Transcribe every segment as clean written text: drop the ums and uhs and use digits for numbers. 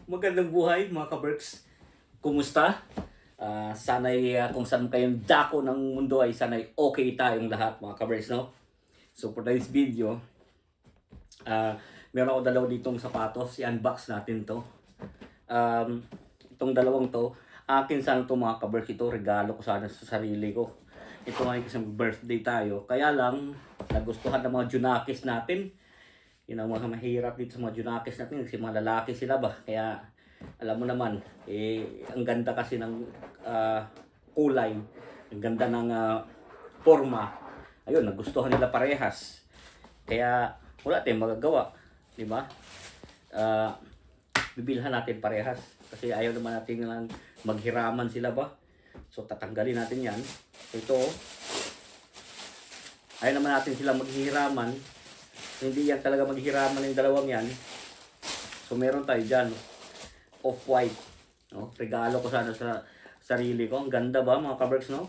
Magandang buhay mga ka-Berks. Kumusta? Sana'y kung saan kayong dako ng mundo ay sana'y okay tayong lahat mga ka-Berks, no? So for today's video, meron ako dalawa ditong sapatos. I-unbox natin to. Itong dalawang to, akin sana to mga ka-Berks. Ito, regalo ko sana sa sarili ko. Ito ay isang birthday tayo. Kaya lang, nagustuhan ng mga Junakis natin. Yun ang mga mahirap dito sa mga Junakis natin kasi mga lalaki sila ba. Kaya alam mo naman, ang ganda kasi ng kulay, ang ganda ng forma. Ayun, nagustuhan nila parehas. Kaya wala tayong magagawa, di ba? Bibilhan natin parehas kasi ayaw naman natin lang maghiraman sila ba. So tatanggalin natin yan. Ito, ayaw naman natin sila maghihiraman. Hindi yan talaga maghihiraman yung dalawang yan. So meron tayo dyan, off-white. No? Regalo ko sana sa sarili ko. Ang ganda ba mga ka-Berks, no?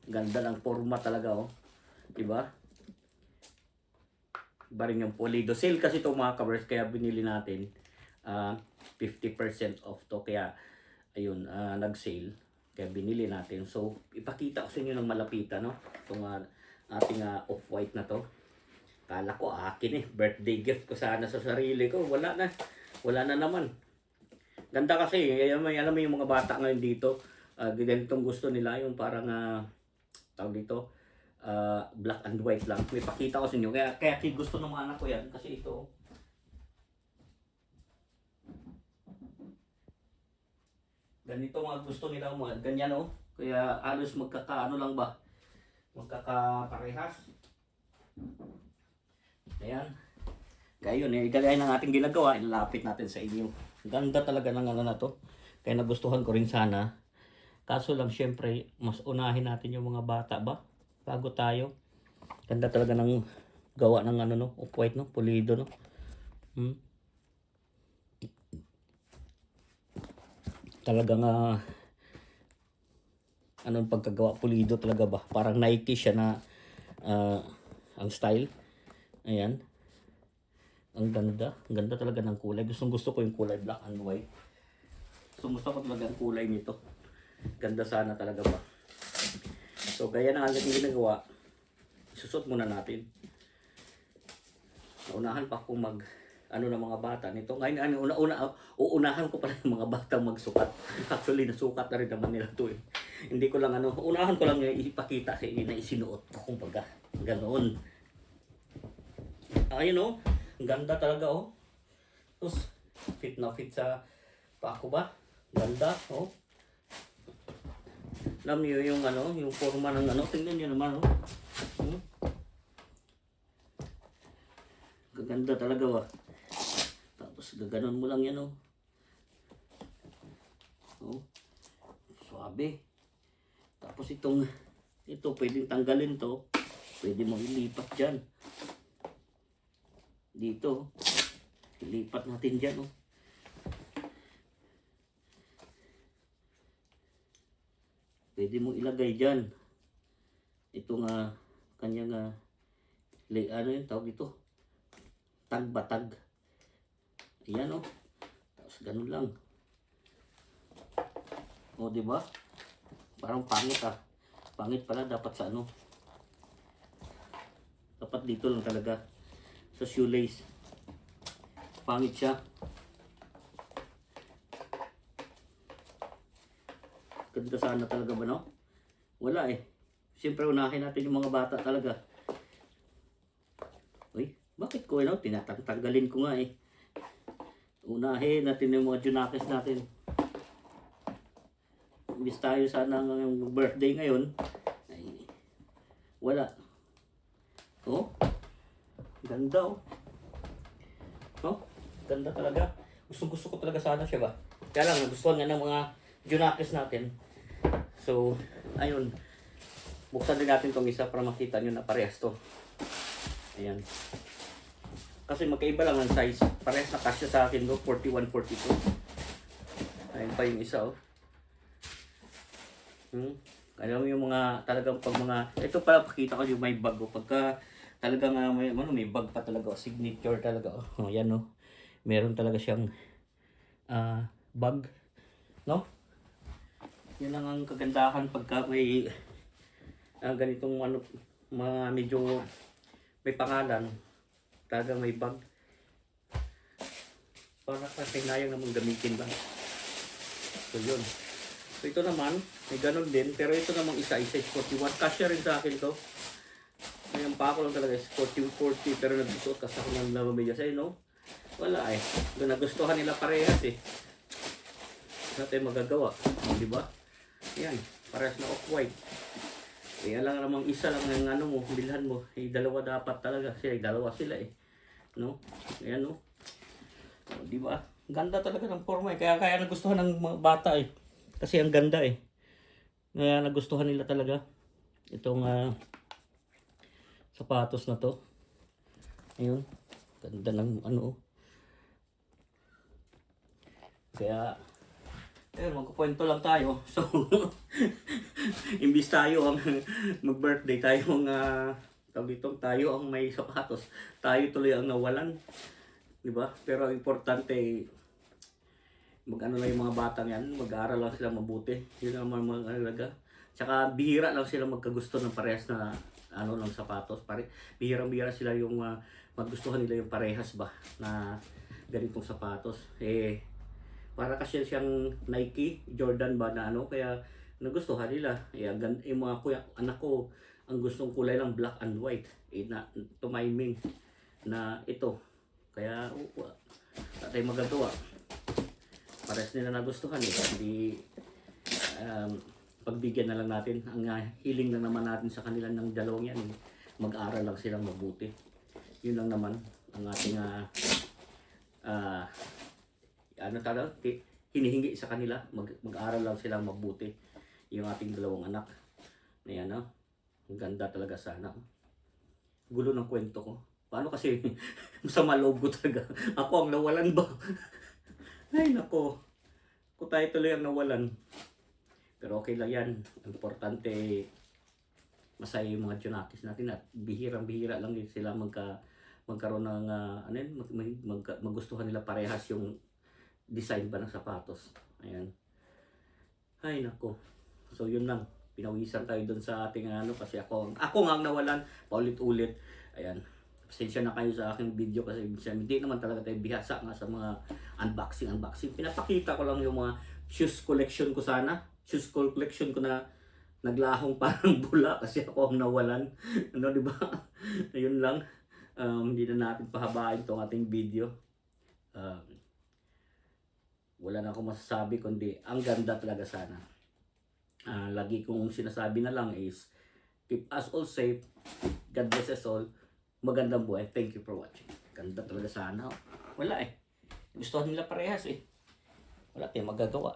Ganda ng forma talaga, oh. Diba? Iba rin yung pulido. Sale kasi ito mga ka-Berks, kaya binili natin. 50% off to. Kaya, ayun, nag-sale. Kaya binili natin. So, ipakita ko sa inyo ng malapitan, no? Itong ating off-white na to. Kala ko akin birthday gift ko sana sa sarili ko. Wala na naman. Ganda kasi, alam mo yung mga bata ngayon dito, ganitong gusto nila, yung parang tawag dito, black and white lang. May pakita ko sa inyo. Kaya gusto ng mga anak ko yan kasi ito. Ganito mga gusto nila, mga ganyan, oh. Kaya halos magkakaano lang ba? Magkakaparehas. Ayan. Gayon, gaya ng ating ginagawa, ilalapit natin sa inyo. Ganda talaga ng ano na to. Kaya nagustuhan ko rin sana. Kaso lang syempre, mas unahin natin yung mga bata ba? Bago tayo. Ganda talaga ng gawa ng ano no, off-white no, pulido no. Talagang anong pagkagawa, pulido talaga ba? Parang Nike siya na ang style. Ayan. Ang ganda. Ang ganda talaga ng kulay. Gusto ko yung kulay black and white. Gusto ko talaga ang kulay nito. Ganda sana talaga ba. So, gaya na agad yung ginagawa. Isusot muna natin. Naunahan pa kung ng mga bata nito. Ngayon, uunahan ko pala yung mga batang magsukat. Actually, nasukat na rin naman nila ito eh. Hindi ko lang unahan ko lang yung ipakita sa inyo na isinuot ko. Kumbaga, ganoon. Ayun oh, ang ganda talaga oh. Tapos, fit na fit sa pako ba? Ganda oh. Alam niyo yung yung forma ng tingnan niyo naman oh. Gaganda talaga ba? Tapos gaganon mo lang yan oh. Oh. Suabe. Tapos ito pwedeng tanggalin to. Pwede mo ilipat diyan. Dito. Ilipat natin diyan oh. Pwede mo ilagay diyan. Ito kanyang yung tawag dito? Tag-batag. Ayan oh. Tapos ganun lang. O di ba? Parang pangit Pangit pala dapat sa dapat dito lang talaga sa shoelace. Pangit siya. Ganda sana talaga ba no? Wala eh. Siyempre unahin natin yung mga bata talaga. Uy, bakit ko tinatanggalin ko nga eh. Unahin natin yung mga Junakis natin. Imbis tayo sana ng birthday ngayon. Ay, wala. Oh. Ganda oh. Oh, ganda talaga. Gusto ko talaga sana siya ba. Kaya lang nagustuhan nga ng mga Junakis natin. So, ayun. Buksan din natin tong isa para makita nyo na parehas to. Ayan. Kasi magkaiba lang ang size. Parehas na kasya sa akin 41, 42. Ayun pa yung isa oh. Alam mo yung mga talagang ito pala pakita ko yung may bag oh. Pagka talagang may bag pa talaga, signature talaga oh. Yan oh. meron talaga siyang bag, no? Yan lang ang kagandahan pagka may ganitong ano, mga medyo may pangalan, talaga may bag. Para kasi sayang namang gamitin lang. So yun. So ito naman, may ganun din, pero ito namang isa-isa, 41. Kasya rin sa akin to. Ngayon pa ako lang talaga is 40, pero nagsusuot kasi ako ng lamamedya sa'yo, no? Wala eh. Nagustuhan nila parehas eh. Natin magagawa. Di ba? Yan. Parehas na off-white. Kaya lang namang isa lang ng ano mo, bilhan mo. Eh, dalawa dapat talaga. Kasi dalawa sila eh. No? Ayan no? O, di ba? Ganda talaga ng forma eh. Kaya nagustuhan ng mga bata eh. Kasi ang ganda eh. Kaya nagustuhan nila talaga. Itong sapatos na to. Ayun. Ganda ng ano. Kaya ayun, magkukwento lang tayo. So, imbis tayo ang mag-birthday, tayo ang tayo ang may sapatos. Tayo tuloy ang nawalan. Diba? Pero importante, mag-ano lang yung mga batang yan, mag-aaral lang sila mabuti. Yun ang mga alaga. Tsaka bihira lang sila magkagusto ng parehas na ano ng sapatos. Bihira-bihira sila yung magustuhan nila yung parehas ba na ganitong sapatos. Eh, para kasi siyang Nike, Jordan ba na ano, kaya nagustuhan nila. Yung mga kuya, anak ko, ang gustong kulay lang black and white. Na tumiming na ito. Kaya, tatay magagawa. Pares nila nagustuhan eh. Hindi, pagbigyan na lang natin. Ang hiling lang naman natin sa kanila ng dalawang yan. Mag-aral lang silang mabuti. Yun lang naman ang ating hinihingi sa kanila, mag-aral lang silang mabuti. Yung ating dalawang anak. Ayan no? Ang ganda talaga sana. Gulo ng kwento ko. Paano kasi masama loob ko talaga. Ako ang nawalan ba? Ay nako. Kung tayo tuloy ang nawalan. Pero okay lang yan. Importante masaya yung mga Junakis natin at bihirang-bihira lang din sila magkaroon ng magustuhan nila parehas yung design ba ng sapatos. Ayan. Ay nako. So yun lang. Pinawisan tayo dun sa ating kasi ako nga ang nawalan paulit-ulit. Ayan. Pasensya na kayo sa aking video kasi hindi naman talaga tayo bihasa nga sa mga unboxing. Pinapakita ko lang yung mga shoes collection ko sana. Shoes collection ko na naglahong parang bula kasi ako ang nawalan. Ano, di ba? Ayun lang. Hindi na natin pahabain tong ating video. Wala na akong masasabi kundi ang ganda talaga sana. Lagi kong sinasabi na lang is keep us all safe. God bless us all. Magandang buhay. Thank you for watching. Ganda talaga sana. Wala eh. Gustuhan nila parehas eh. Wala tayong magagawa.